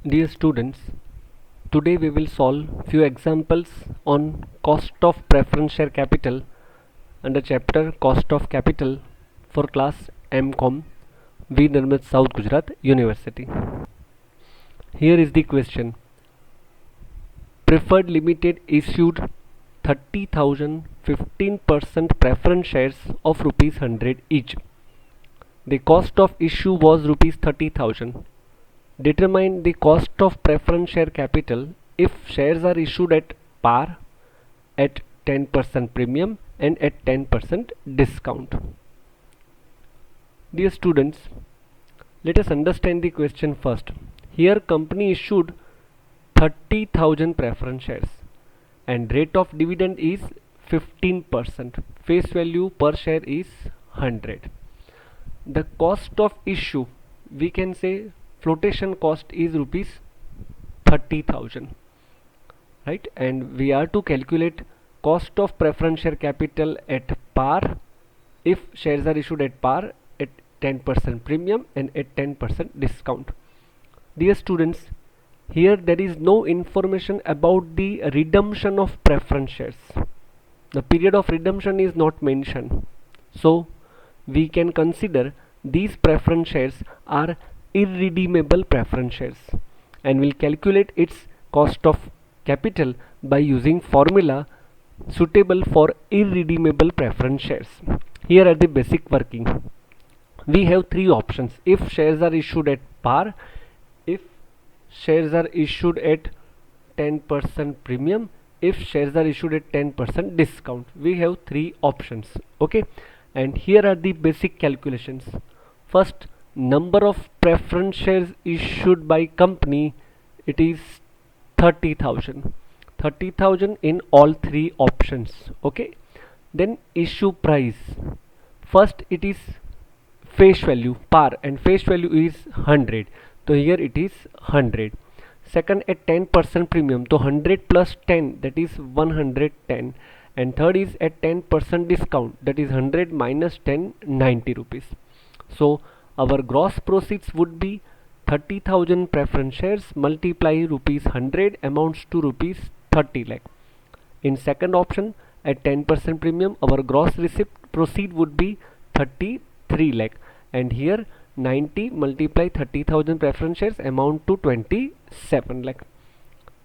Dear students, today we will solve few examples on cost of preference share capital under chapter cost of capital for class MCom, V. Nirmit South Gujarat University. Here is the question. Preferred Limited issued 30,000 15% preference shares of rupees 100 each. The cost of issue was rupees 30,000. Determine the cost of preference share capital if shares are issued at par, at 10% premium and at 10% discount. Dear students, let us understand the question first. Here company issued 30,000 preference shares and rate of dividend is 15%. Face value per share is 100. The cost of issue, we can say flotation cost is rupees 30,000, right? And we are to calculate cost of preference share capital at par if shares are issued at par, at 10% premium and at 10% discount. Dear students, here there is no information about the redemption of preference shares. The period of redemption is not mentioned, so we can consider these preference shares are irredeemable preference shares and will calculate its cost of capital by using formula suitable for irredeemable preference shares. Here are the basic working. We have three options. If shares are issued at par, if shares are issued at 10% premium, if shares are issued at 10% discount. We have three options. Okay, and here are the basic calculations. First, number of preference shares issued by company, it is 30,000 in all three options. Okay, then issue price. First it is face value par and face value is 100, so here it is 100. Second, at 10% premium, so 100 plus 10, that is 110. And third is at 10% discount, that is 100 minus 10, 90 rupees. So our gross proceeds would be 30,000 preference shares multiply rupees 100 amounts to rupees 30 lakh. In second option, at 10% premium, our gross receipt proceed would be 33 lakh, and here 90 multiply 30,000 preference shares amount to 27 lakh.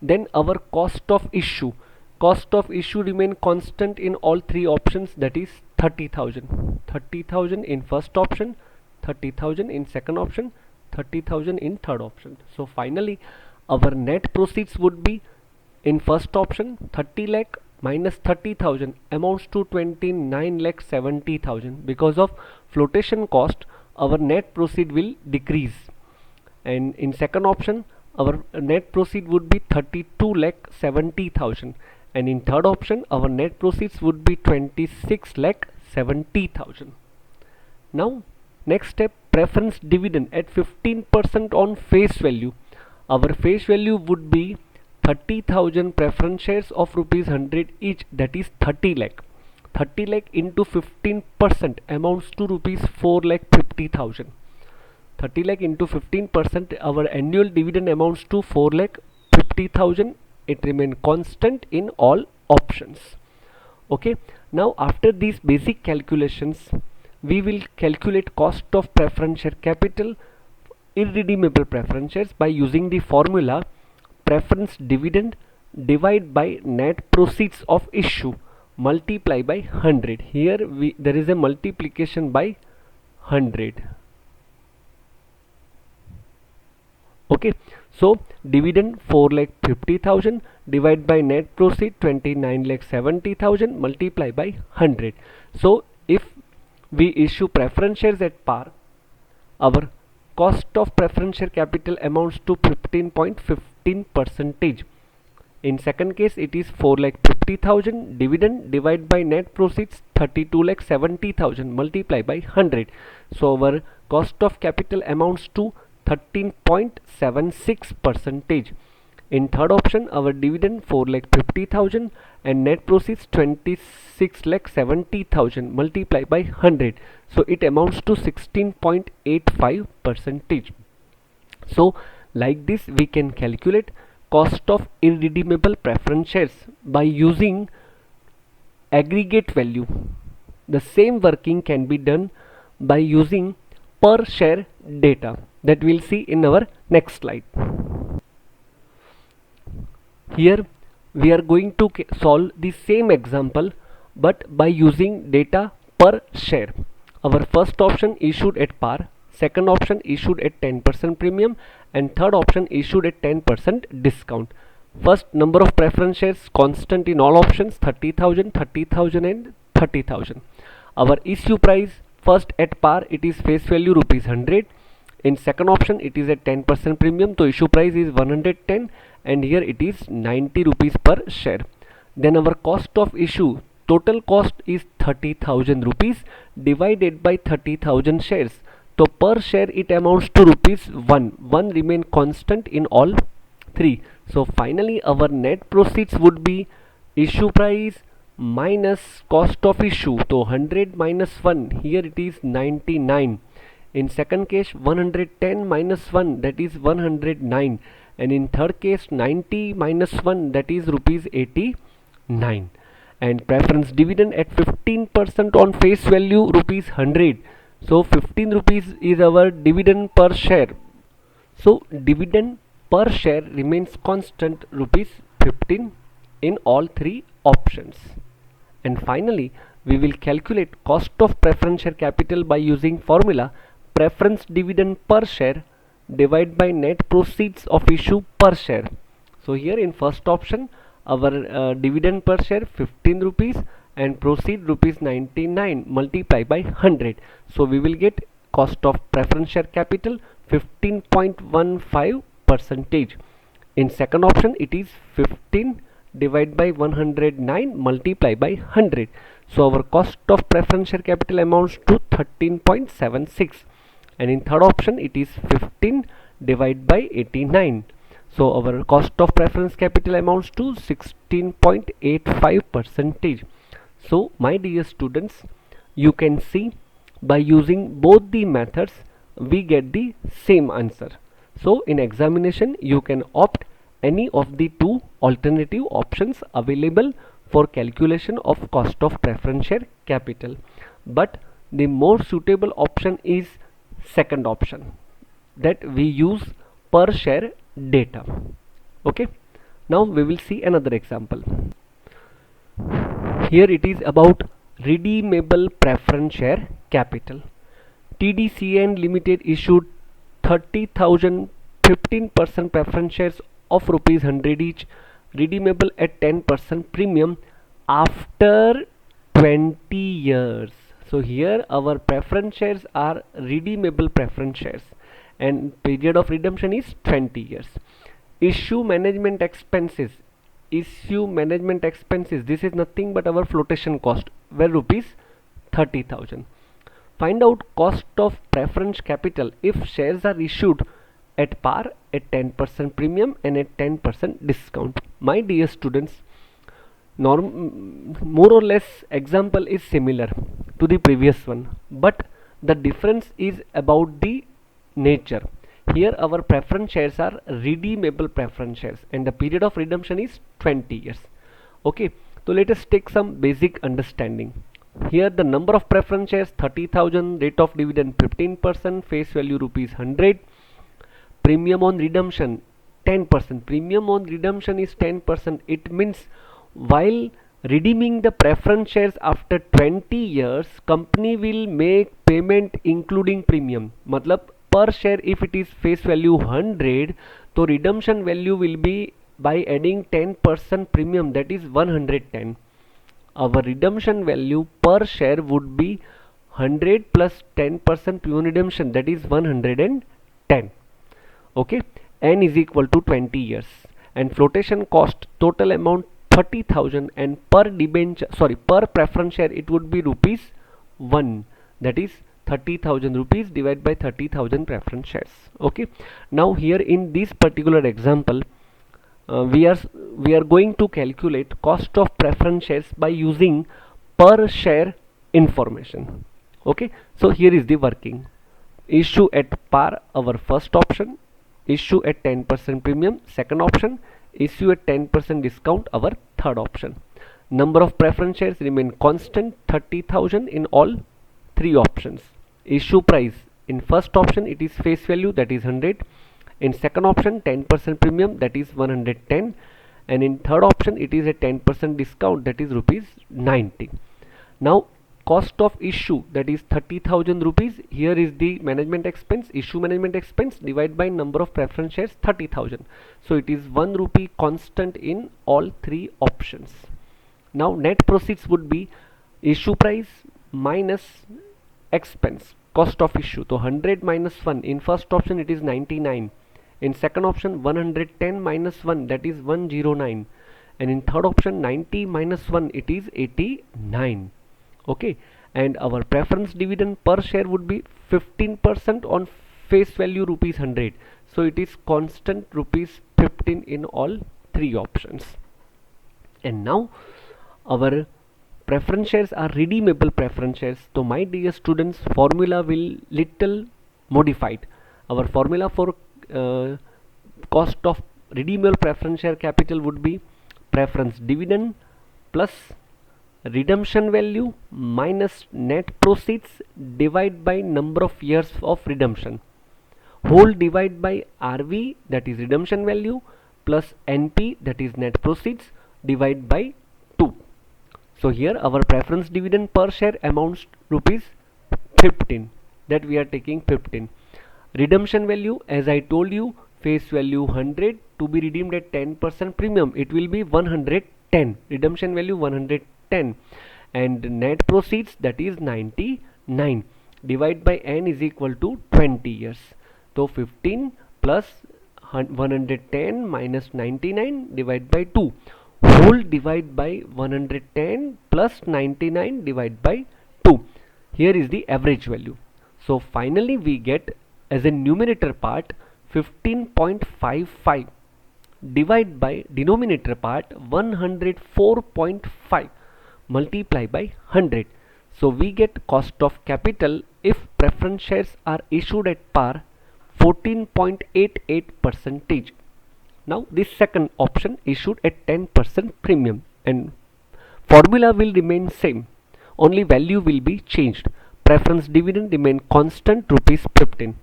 Then our cost of issue remain constant in all three options, that is 30,000 in first option, 30,000 in second option, 30,000 in third option. So finally our net proceeds would be, in first option 30 lakh minus 30,000 amounts to 29 lakh 70,000. Because of flotation cost, our net proceed will decrease, and in second option our net proceed would be 32 lakh 70,000, and in third option our net proceeds would be 26 lakh 70,000. Now next step, preference dividend at 15% on face value. Our face value would be 30,000 preference shares of rupees 100 each, that is 30 lakh. 30 lakh into 15% amounts to rupees 4 lakh 50,000. 30 lakh into 15%, our annual dividend amounts to 4 lakh 50,000. It remains constant in all options. Okay, now after these basic calculations, we will calculate cost of preference share capital, irredeemable preference shares, by using the formula preference dividend divide by net proceeds of issue multiply by 100. Here there is a multiplication by 100. Okay, so dividend 4 lakh 50,000 divide by net proceed 29 lakh 70,000 multiply by 100. So if we issue preference shares at par, our cost of preference share capital amounts to 15.15%. In second case it is 4 lakh 50,000 dividend divide by net proceeds 32 lakh 70,000 multiply by 100. So our cost of capital amounts to 13.76%. In third option, our dividend 4 lakh 50,000 and net proceeds 26 lakh 70,000 multiplied by 100. So it amounts to 16.85%. So Like this, we can calculate cost of irredeemable preference shares by using aggregate value. The same working can be done by using per share data that we'll see in our next slide. Here we are going to solve the same example but by using data per share. Our first option issued at par, second option issued at 10% premium, and third option issued at 10% discount. First, number of preference shares constant in all options, 30,000, 30,000 and 30,000. Our issue price, first at par it is face value rupees 100. In second option it is at 10% premium, so issue price is 110, and here it is 90 rupees per share. Then our cost of issue, total cost is 30,000 rupees divided by 30,000 shares. So per share it amounts to rupees 1. 1 remain constant in all three. So finally our net proceeds would be issue price minus cost of issue. So 100 minus 1, here it is 99. In second case 110 minus 1, that is 109, and in third case 90 minus 1, that is rupees 89. And preference dividend at 15% on face value rupees 100. So 15 rupees is our dividend per share. So dividend per share remains constant rupees 15 in all three options. And finally we will calculate cost of preference share capital by using formula preference dividend per share divided by net proceeds of issue per share. So here in first option our dividend per share 15 rupees and proceed rupees 99 multiplied by 100. So we will get cost of preference share capital 15.15 percentage. In second option it is 15 divided by 109 multiplied by 100. So our cost of preference share capital amounts to 13.76, and in third option it is 15 divided by 89. So our cost of preference capital amounts to 16.85 percentage. So my dear students, you can see by using both the methods we get the same answer. So in examination you can opt any of the two alternative options available for calculation of cost of preference share capital, but the more suitable option is second option, that we use per share data. Okay, now we will see another example. Here it is about redeemable preference share capital. TDCN Limited issued 30,000 15% preference shares of rupees 100 each, redeemable at 10% premium after 20 years. So here our preference shares are redeemable preference shares and period of redemption is 20 years. Issue management expenses. This is nothing but our flotation cost, where rupees 30,000. Find out cost of preference capital if shares are issued at par, at 10% premium and at 10% discount. My dear students, more or less example is similar to the previous one, but the difference is about the nature. Here our preference shares are redeemable preference shares and the period of redemption is 20 years. Okay, so let us take some basic understanding. Here the number of preference shares 30,000, rate of dividend 15%, face value rupees 100, premium on redemption 10%. Premium on redemption is 10%. It means while redeeming the preference shares after 20 years, company will make payment including premium. Matlab per share if it is face value 100, so redemption value will be by adding 10% premium, that is 110. Our redemption value per share would be 100 plus 10% premium redemption, that is 110. Okay, n is equal to 20 years, and flotation cost total amount 30,000, and per preference share it would be rupees 1, that is 30,000 rupees divided by 30,000 preference shares. Okay, now here in this particular example we are going to calculate cost of preference shares by using per share information. Okay, so here is the working. Issue at par, our first option. issue at 10% premium. Second option, issue at 10% discount, our third option. Number of preference shares remain constant, 30,000 in all three options. Issue price, in first option it is face value, that is 100. In second option 10% premium, that is 110, and in third option it is a 10% discount, that is rupees 90. Now cost of issue, that is 30,000 rupees. Here is the management expense, issue management expense, divided by number of preference shares, 30,000. So it is 1 rupee constant in all three options. Now net proceeds would be issue price minus expense, cost of issue. So 100 minus 1, in first option it is 99. In second option 110 minus 1, that is 109. And in third option 90 minus 1, it is 89. Okay, and our preference dividend per share would be 15% on face value rupees 100. So it is constant rupees 15 in all three options. And now our preference shares are redeemable preference shares. So my dear students, formula will little modified. Our formula for cost of redeemable preference share capital would be preference dividend plus redemption value minus net proceeds divided by number of years of redemption, whole divided by RV, that is redemption value, plus NP, that is net proceeds, divided by 2. So here our preference dividend per share amounts rupees 15, that we are taking 15. Redemption value, as I told you, face value 100 to be redeemed at 10% premium, it will be 110, redemption value 110, and net proceeds, that is 99, divided by n is equal to 20 years. So 15 plus 110 minus 99 divided by 2, whole divided by 110 plus 99 divided by 2. Here is the average value. So finally we get as a numerator part 15.55 divided by denominator part 104.5 multiply by 100. So we get cost of capital if preference shares are issued at par 14.88%. Now this second option issued at 10% premium, and formula will remain same, only value will be changed. Preference dividend remain constant rupees 15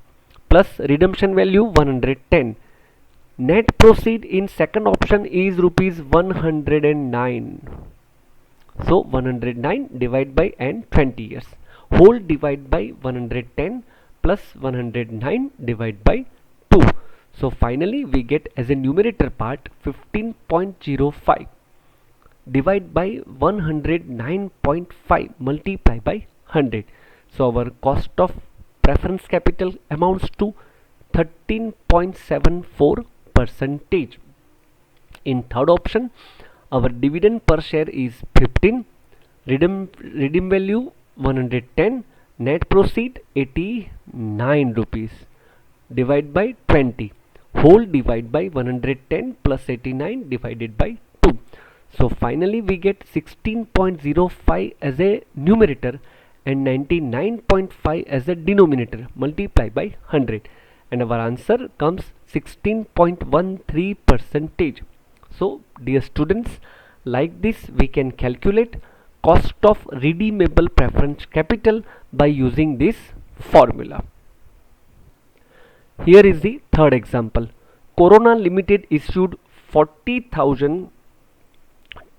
plus redemption value 110. Net proceed in second option is rupees 109. So 109 divided by n 20 years, whole divided by 110 plus 109 divided by 2. So finally we get as a numerator part 15.05 divided by 109.5 multiply by 100. So our cost of preference capital amounts to 13.74%. In third option our dividend per share is 15, redeem value 110, net proceed 89 rupees, divide by 20, whole divide by 110 plus 89 divided by 2. So finally we get 16.05 as a numerator and 99.5 as a denominator, multiply by 100, and our answer comes 16.13%. So dear students, like this we can calculate cost of redeemable preference capital by using this formula. Here is the third example. Corona Limited issued 40,000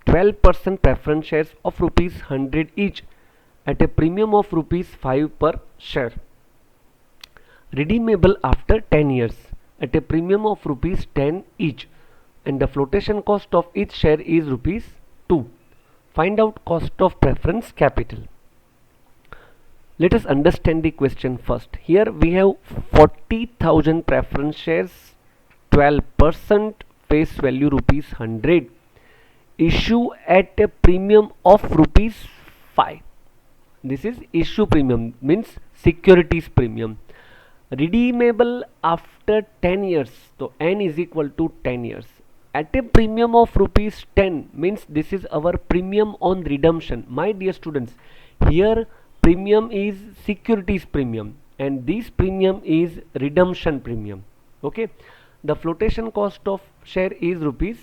12% preference shares of rupees 100 each at a premium of rupees 5 per share, redeemable after 10 years at a premium of rupees 10 each, and the flotation cost of each share is rupees 2. Find out cost of preference capital. Let us understand the question first. Here we have 40,000 preference shares, 12%, face value rupees 100, issue at a premium of rupees 5. This is issue premium, means securities premium. Redeemable after 10 years, so n is equal to 10 years at a premium of rupees 10, means this is our premium on redemption. My dear students, here premium is securities premium and this premium is redemption premium. Okay, the flotation cost of share is rupees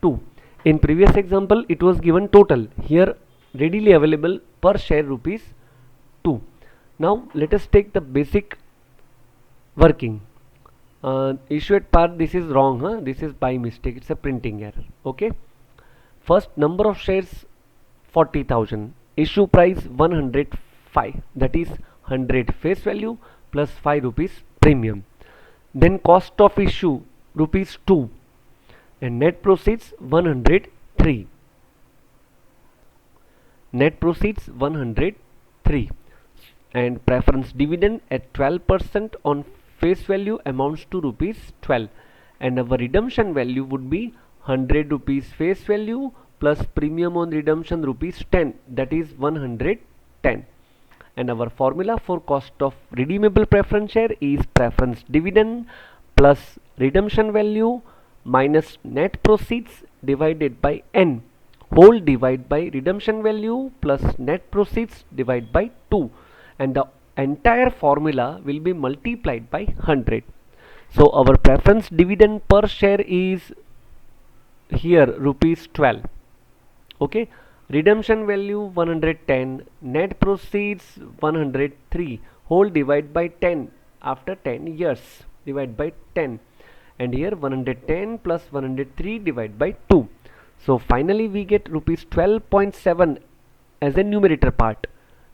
2. In previous example it was given total, here readily available per share rupees 2. Now let us take the basic working. Issue at par, this is wrong, huh? This is by mistake, it's a printing error. Okay, first number of shares 40,000, issue price 105, that is 100 face value plus 5 rupees premium. Then cost of issue rupees 2 and net proceeds 103. Net proceeds 103 and preference dividend at 12% on face value amounts to rupees 12, and our redemption value would be 100 rupees face value plus premium on redemption rupees 10, that is 110. And our formula for cost of redeemable preference share is preference dividend plus redemption value minus net proceeds divided by n, whole divide by redemption value plus net proceeds divide by 2, and the entire formula will be multiplied by 100. So our preference dividend per share is here rupees 12. Okay, redemption value 110, net proceeds 103, whole divide by 10 after 10 years, divide by 10, and here 110 plus 103 divide by 2. So finally we get rupees 12.7 as a numerator part,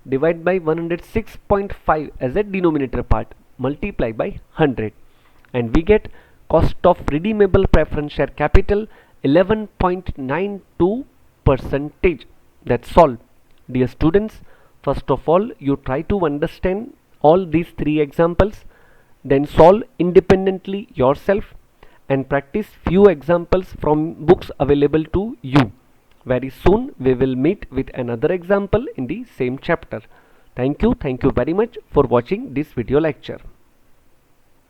divide by 106.5 as a denominator part, multiply by 100, and we get cost of redeemable preference share capital 11.92 percentage. That's all. Dear students, first of all you try to understand all these three examples, then solve independently yourself and practice few examples from books available to you. Very soon we will meet with another example in the same chapter. Thank you very much for watching this video lecture.